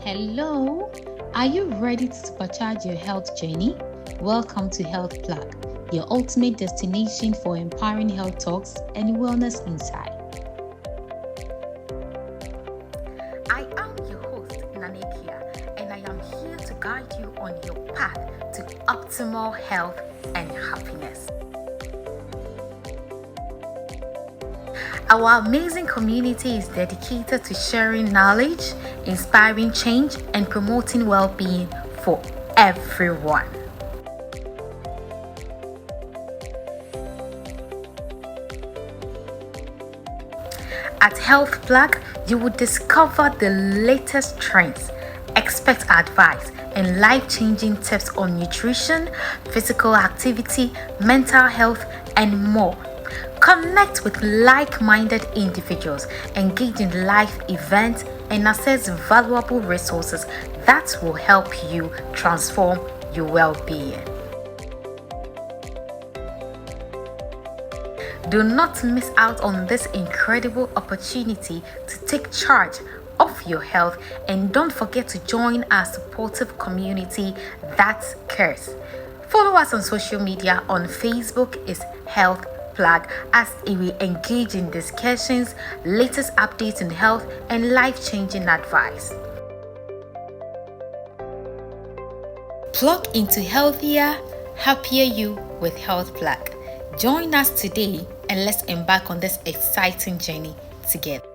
Hello, are you ready to supercharge your health journey? Welcome to Health Plug, your ultimate destination for empowering health talks and wellness insight. I am your host, Nanekia, and I am here to guide you on your path to optimal health and happiness. Our amazing community is dedicated to sharing knowledge, inspiring change, and promoting well-being for everyone. At Health Plug, you will discover the latest trends, expert advice, and life-changing tips on nutrition, physical activity, mental health, and more. Connect with like-minded individuals, engage in live events, and access valuable resources that will help you transform your well-being. Do not miss out on this incredible opportunity to take charge of your health, and don't forget to join our supportive community that cares. Follow us on social media. On Facebook is Health Plug, as we engage in discussions, latest updates in health, and life-changing advice. Plug into healthier, happier you with Health Plug. Join us today and let's embark on this exciting journey together.